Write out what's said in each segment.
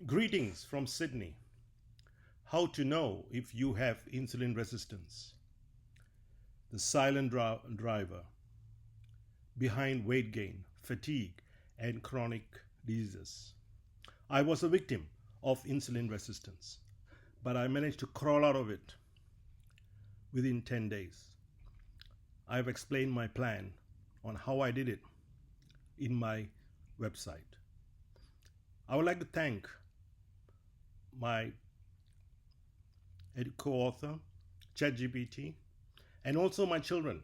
Greetings from Sydney. How to know if you have insulin resistance. The silent driver behind weight gain, fatigue, and chronic diseases. I was a victim of insulin resistance, but I managed to crawl out of it within 10 days. I've explained my plan on how I did it in my website. I would like to thank my co-author, ChatGPT, and also my children,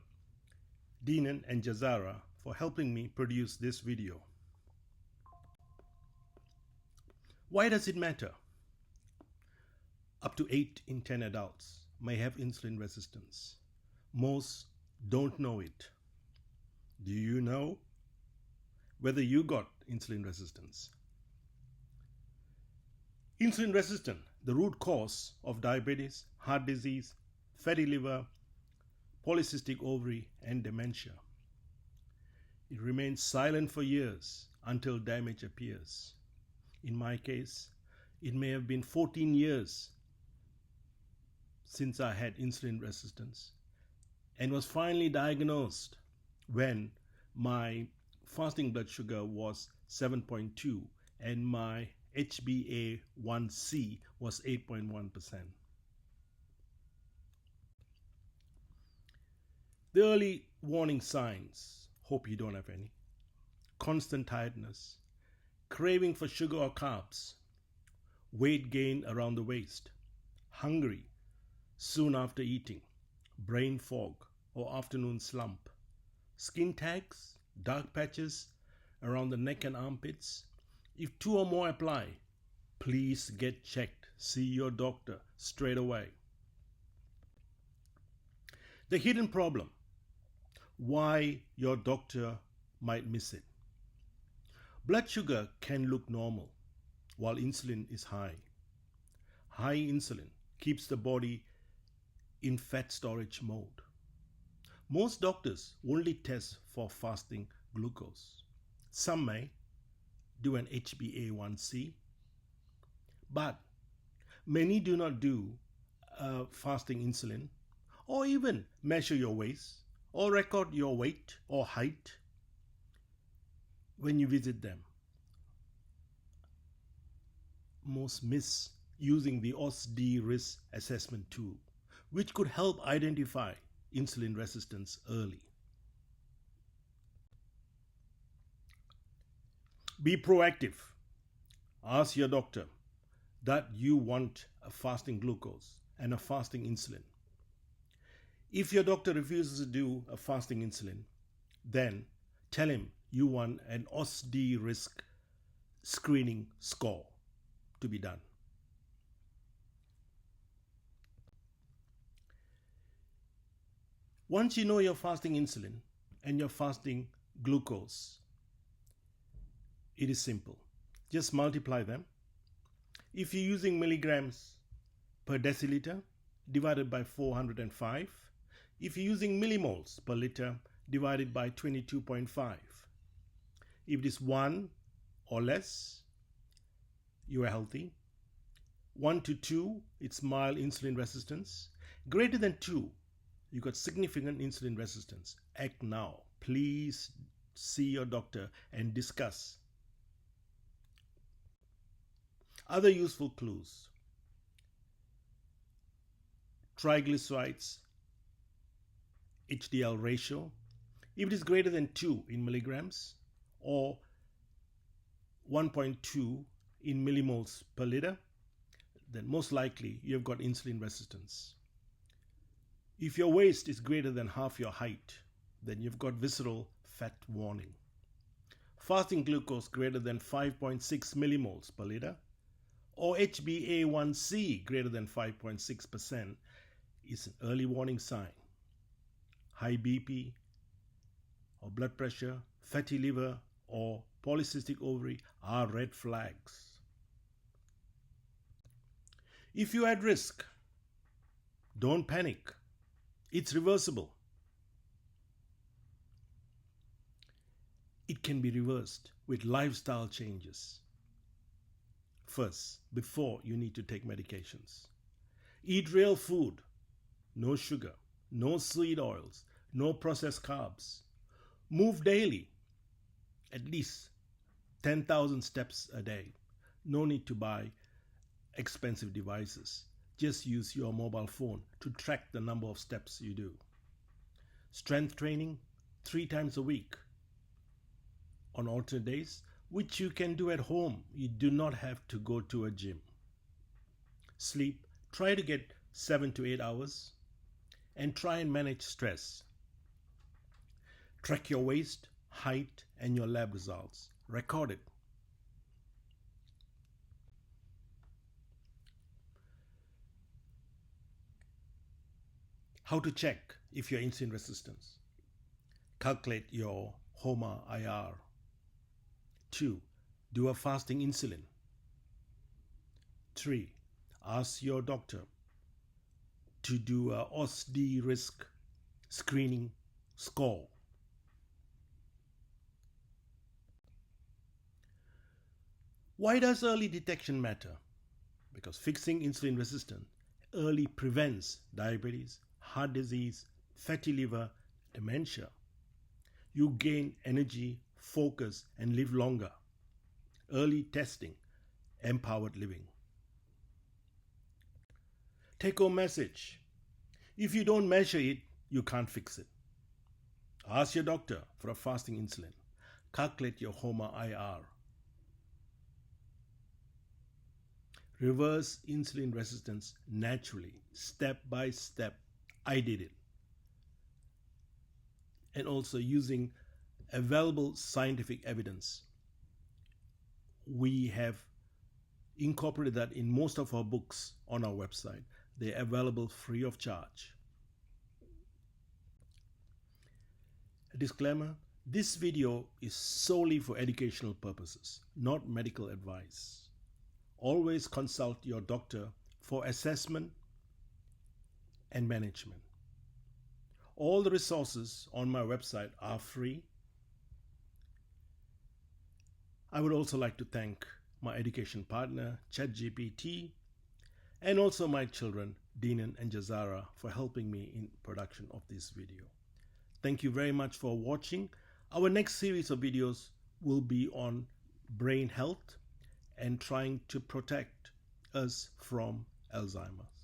Dinan and Jazara, for helping me produce this video. Why does it matter? Up to 8 in 10 adults may have insulin resistance. Most don't know it. Do you know whether you got insulin resistance? Insulin resistant, the root cause of diabetes, heart disease, fatty liver, polycystic ovary, and dementia. It remains silent for years until damage appears. In my case, it may have been 14 years since I had insulin resistance and was finally diagnosed when my fasting blood sugar was 7.2 and my HbA1c was 8.1%. The early warning signs, hope you don't have any: constant tiredness, craving for sugar or carbs, weight gain around the waist, hungry soon after eating, brain fog or afternoon slump, skin tags, dark patches around the neck and armpits. If 2 or more apply, please get checked. See your doctor straight away. The hidden problem, why your doctor might miss it. Blood sugar can look normal while insulin is high. High insulin keeps the body in fat storage mode. Most doctors only test for fasting glucose. Some may do an HbA1c, but many do not do fasting insulin or even measure your waist or record your weight or height when you visit them. Most miss using the OSD risk assessment tool, which could help identify insulin resistance early. Be proactive. Ask your doctor that you want a fasting glucose and a fasting insulin. If your doctor refuses to do a fasting insulin, then tell him you want an OSD risk screening score to be done. Once you know your fasting insulin and your fasting glucose, it is simple. Just multiply them. If you're using milligrams per deciliter, divided by 405. If you're using millimoles per liter, divided by 22.5. If it is 1 or less, you are healthy. 1 to 2, it's mild insulin resistance. Greater than 2, you got significant insulin resistance. Act now. Please see your doctor and discuss. Other useful clues: triglycerides HDL ratio. If it is greater than 2 in milligrams or 1.2 in millimoles per liter, then most likely you've got insulin resistance. If your waist is greater than half your height, then you've got visceral fat warning. Fasting glucose greater than 5.6 millimoles per liter or HbA1c greater than 5.6% is an early warning sign. High BP or blood pressure, fatty liver or polycystic ovary are red flags. If you're at risk, don't panic. It's reversible. It can be reversed with lifestyle changes. first before you need to take medications. Eat real food, no sugar, no sweet oils, no processed carbs. Move daily, at least 10,000 steps a day. No need to buy expensive devices. Just use your mobile phone to track the number of steps you do. Strength training 3 times a week on alternate days, which you can do at home. You do not have to go to a gym. Sleep, try to get 7 to 8 hours and try and manage stress. Track your waist, height, and your lab results. Record it. How to check if you're insulin resistant. Calculate your HOMA-IR. 2. Do a fasting insulin. 3. Ask your doctor to do a OSD risk screening score. Why does early detection matter? Because fixing insulin resistance early prevents diabetes, heart disease, fatty liver, dementia. You gain energy, focus, and live longer. Early testing, empowered living. Take-home message. If you don't measure it, you can't fix it. Ask your doctor for a fasting insulin. Calculate your HOMA-IR. Reverse insulin resistance naturally, step by step. I did it. And also using available scientific evidence. We have incorporated that in most of our books on our website. They're available free of charge. A disclaimer, this video is solely for educational purposes, not medical advice. Always consult your doctor for assessment and management. All the resources on my website are free. I would also like to thank my education partner, ChatGPT, and also my children, Dinan and Jazara, for helping me in production of this video. Thank you very much for watching. Our next series of videos will be on brain health and trying to protect us from Alzheimer's.